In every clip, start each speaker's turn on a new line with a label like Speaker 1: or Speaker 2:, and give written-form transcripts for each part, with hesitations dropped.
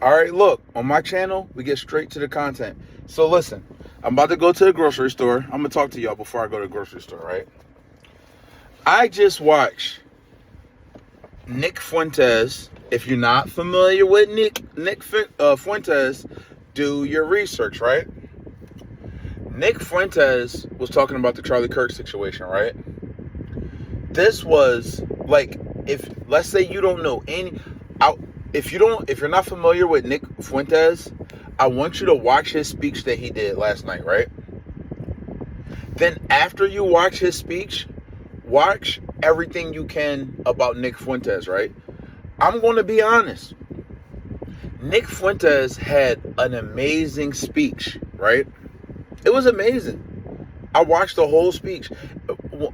Speaker 1: All right, look, on my channel, we get straight to the content. So listen, I'm about to go to the grocery store. I'm going to talk to y'all before I go to the grocery store, right? I just watched Nick Fuentes. If you're not familiar with Nick Fuentes, do your research, right? Nick Fuentes was talking about the Charlie Kirk situation, right? This was like, if let's say you don't know if you're not familiar with Nick Fuentes, I want you to watch his speech that he did last night, right? Then after you watch his speech, watch everything you can about Nick Fuentes, right? I'm going to be honest. Nick Fuentes had an amazing speech, right? It was amazing. I watched the whole speech.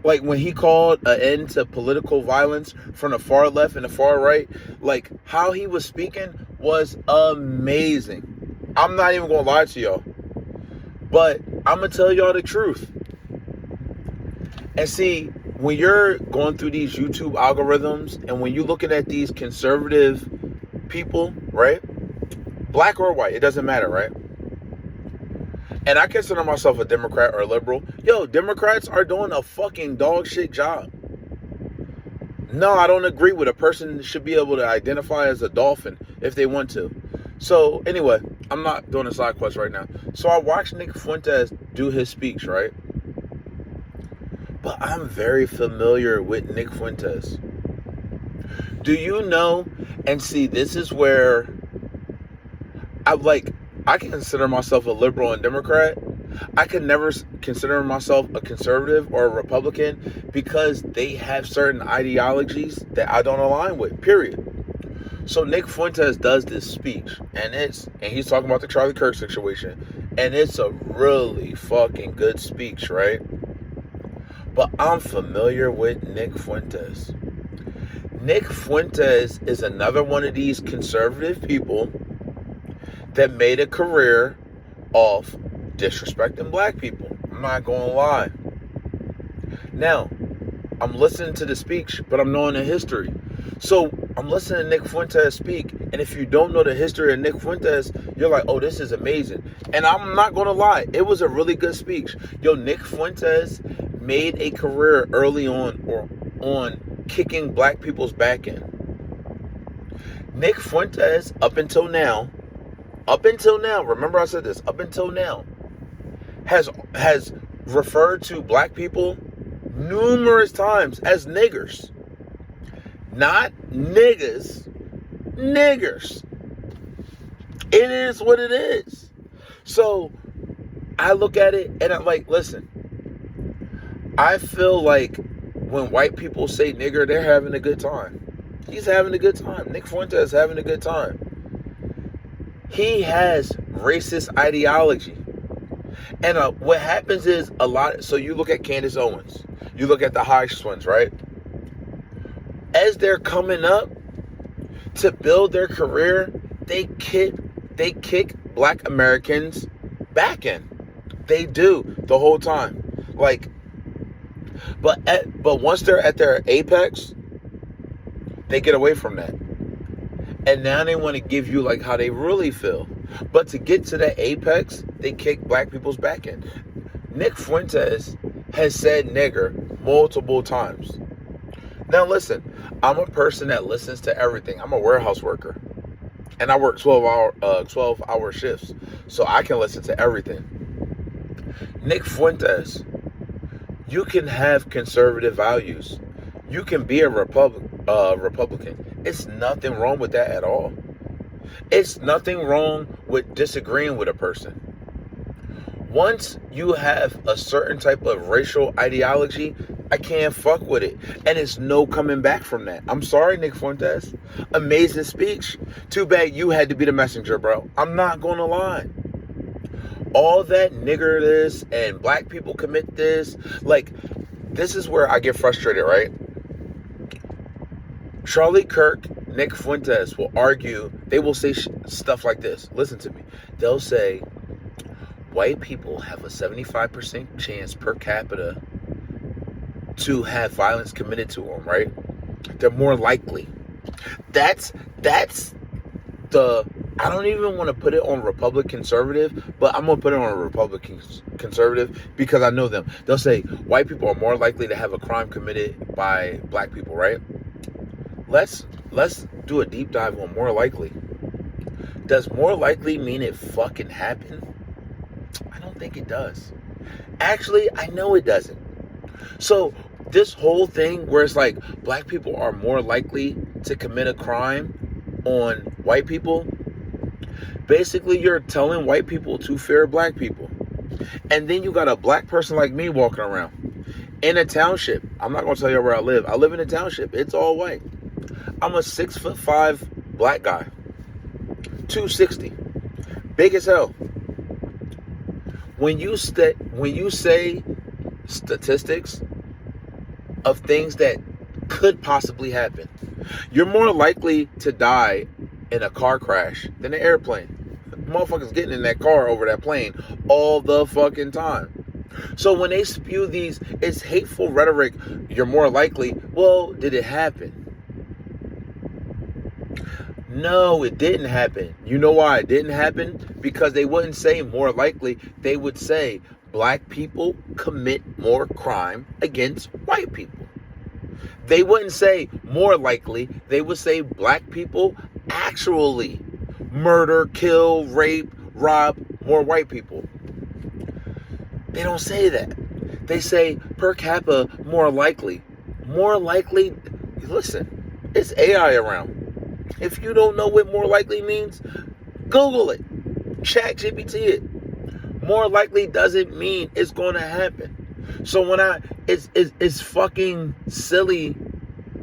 Speaker 1: Like when he called an end to political violence from the far left and the far right, like how he was speaking was amazing. I'm not even going to lie to y'all. But I'm going to tell y'all the truth. And see, when you're going through these YouTube algorithms and when you're looking at these conservative people, right? Black or white, it doesn't matter, right? And I consider myself a Democrat or a liberal. Yo, Democrats are doing a fucking dog shit job. No, I don't agree with a person should be able to identify as a dolphin if they want to. So anyway, I'm not doing a side quest right now. So I watched Nick Fuentes do his speech, right? But I'm very familiar with Nick Fuentes. Do you know? And see, this is where I can consider myself a liberal and Democrat. I can never consider myself a conservative or a Republican because they have certain ideologies that I don't align with, period. So Nick Fuentes does this speech, and he's talking about the Charlie Kirk situation, and it's a really fucking good speech, right? But I'm familiar with Nick Fuentes. Nick Fuentes is another one of these conservative people that made a career off disrespecting black people. I'm not going to lie. Now, I'm listening to the speech, but I'm knowing the history. So I'm listening to Nick Fuentes speak, and if you don't know the history of Nick Fuentes, you're like, oh, this is amazing. And I'm not going to lie. It was a really good speech. Yo, Nick Fuentes made a career early on kicking black people's back in. Nick Fuentes, up until now, remember I said this, up until now, has referred to black people numerous times as niggers. Not niggas, niggers. It is what it is. So I look at it and I'm like, listen, I feel like when white people say nigger, they're having a good time. He's having a good time. Nick Fuentes is having a good time. He has racist ideology. And what happens is so you look at Candace Owens. You look at the Hodge twins, right? As they're coming up to build their career, they kick black Americans back in. They do the whole time. But once they're at their apex, they get away from that. And now they want to give you like how they really feel. But to get to that apex, they kick black people's back in. Nick Fuentes has said nigger multiple times. Now listen, I'm a person that listens to everything. I'm a warehouse worker. And I work 12-hour shifts. So I can listen to everything. Nick Fuentes, you can have conservative values. You can be a Republican. It's nothing wrong with that at all. It's nothing wrong with disagreeing with a person. Once you have a certain type of racial ideology, I can't fuck with it. And it's no coming back from that. I'm sorry, Nick Fuentes. Amazing speech. Too bad you had to be the messenger, bro. I'm not going to lie. All that nigger this and black people commit this. Like, this is where I get frustrated, right? Charlie Kirk, Nick Fuentes will argue. They will say stuff like this. Listen to me. They'll say, white people have a 75% chance per capita to have violence committed to them, right? They're more likely. That's the I don't even want to put it on Republican conservative, but I'm going to put it on a Republican conservative because I know them. They'll say white people are more likely to have a crime committed by black people, right? Let's do a deep dive on more likely. Does more likely mean it fucking happened? I don't think it does. Actually, I know it doesn't. So this whole thing where it's like black people are more likely to commit a crime on white people, basically you're telling white people to fear black people. And then you got a black person like me walking around in a township. I'm not going to tell you where I live. I live in a township. It's all white. I'm a 6'5" black guy. 260. Big as hell. When you say statistics of things that could possibly happen, you're more likely to die in a car crash than an airplane. Motherfuckers getting in that car over that plane all the fucking time. So when they spew these, it's hateful rhetoric, you're more likely, well, did it happen? No, it didn't happen. You know why it didn't happen? Because they wouldn't say more likely. They would say black people commit more crime against white people. They wouldn't say more likely. They would say black people actually murder, kill, rape, rob more white people. They don't say that. They say per capita more likely. More likely, listen, it's AI around. If you don't know what more likely means, Google it. Chat GPT it. More likely doesn't mean it's going to happen. So when it's fucking silly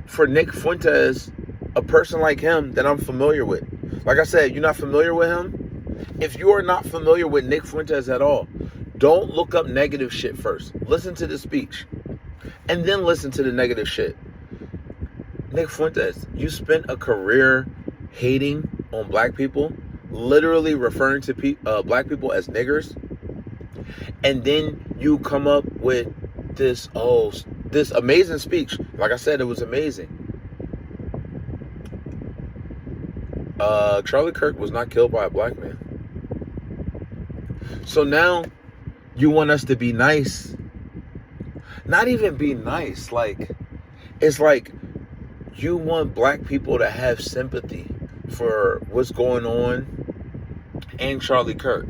Speaker 1: for Nick Fuentes, a person like him that I'm familiar with. Like I said, you're not familiar with him? If you are not familiar with Nick Fuentes at all, don't look up negative shit first. Listen to the speech. And then listen to the negative shit. Nick Fuentes, you spent a career hating on black people, literally referring to black people as niggers, and then you come up with this amazing speech. Like I said, it was amazing. Charlie Kirk was not killed by a black man. So now you want us to be nice. Not even be nice. Like, it's like you want black people to have sympathy for what's going on and Charlie Kirk.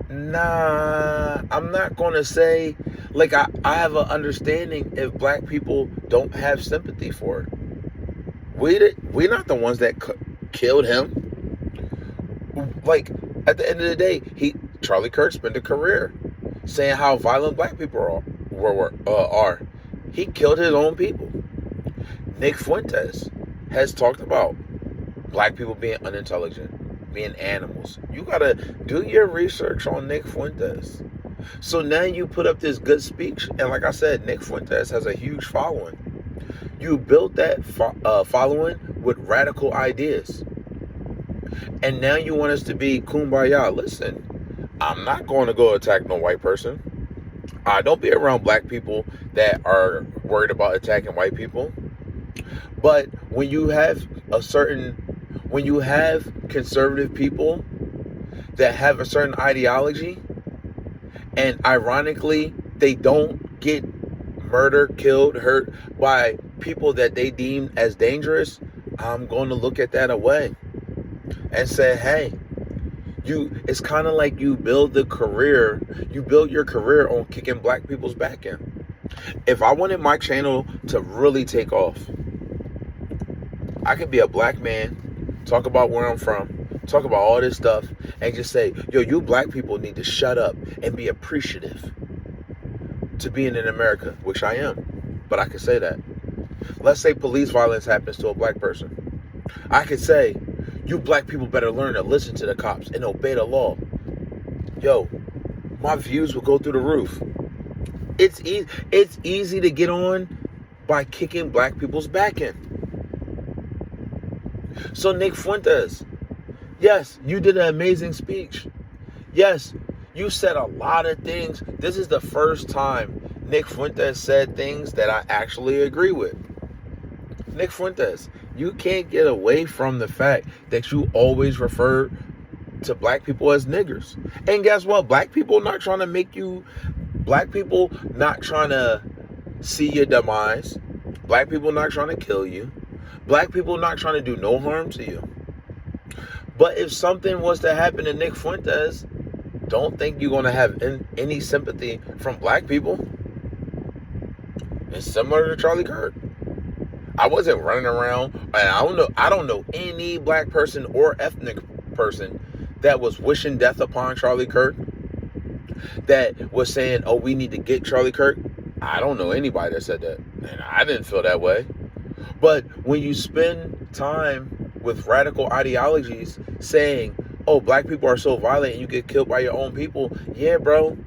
Speaker 1: Nah, I'm not going to say, like, I have an understanding if black people don't have sympathy for it. We're not the ones that killed him. Like, at the end of the day, Charlie Kirk spent a career saying how violent black people are. He killed his own people. Nick Fuentes has talked about black people being unintelligent, being animals. You gotta do your research on Nick Fuentes. So now you put up this good speech, and like I said, Nick Fuentes has a huge following. You built that following with radical ideas. And now you want us to be kumbaya. Listen, I'm not going to go attack no white person. Don't be around black people that are worried about attacking white people. But when you have conservative people that have a certain ideology, and ironically, they don't get murdered, killed, hurt by people that they deem as dangerous, I'm going to look at that away and say, hey, it's kind of like you build your career on kicking black people's back in. If I wanted my channel to really take off, I could be a black man, talk about where I'm from, talk about all this stuff, and just say, yo, you black people need to shut up and be appreciative to being in America, which I am. But I could say that. Let's say police violence happens to a black person. I could say, you black people better learn to listen to the cops and obey the law. Yo, my views will go through the roof. It's easy to get on by kicking black people's back in. So Nick Fuentes, yes, you did an amazing speech. Yes, you said a lot of things. This is the first time Nick Fuentes said things that I actually agree with. Nick Fuentes, you can't get away from the fact that you always refer to black people as niggers. And guess what? Black people not trying to see your demise. Black people not trying to kill you. Black people not trying to do no harm to you. But if something was to happen to Nick Fuentes, don't think you're going to have any sympathy from black people. It's similar to Charlie Kirk. I wasn't running around, and I don't know any black person or ethnic person that was wishing death upon Charlie Kirk, that was saying, oh, we need to get Charlie Kirk. I don't know anybody that said that, and I didn't feel that way. But when you spend time with radical ideologies saying, oh, black people are so violent and you get killed by your own people, yeah, bro,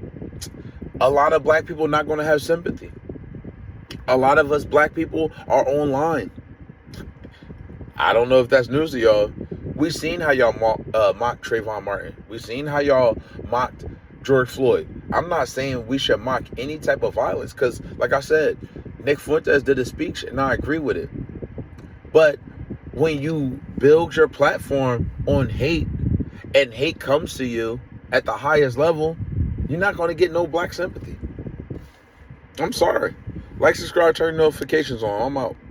Speaker 1: a lot of black people not going to have sympathy. A lot of us black people are online. I don't know if that's news to y'all. We seen how y'all mocked Trayvon Martin. We seen how y'all mocked George Floyd. I'm not saying we should mock any type of violence because, like I said, Nick Fuentes did a speech and I agree with it. But when you build your platform on hate and hate comes to you at the highest level, you're not going to get no black sympathy. I'm sorry. Like, subscribe, turn notifications on. I'm out.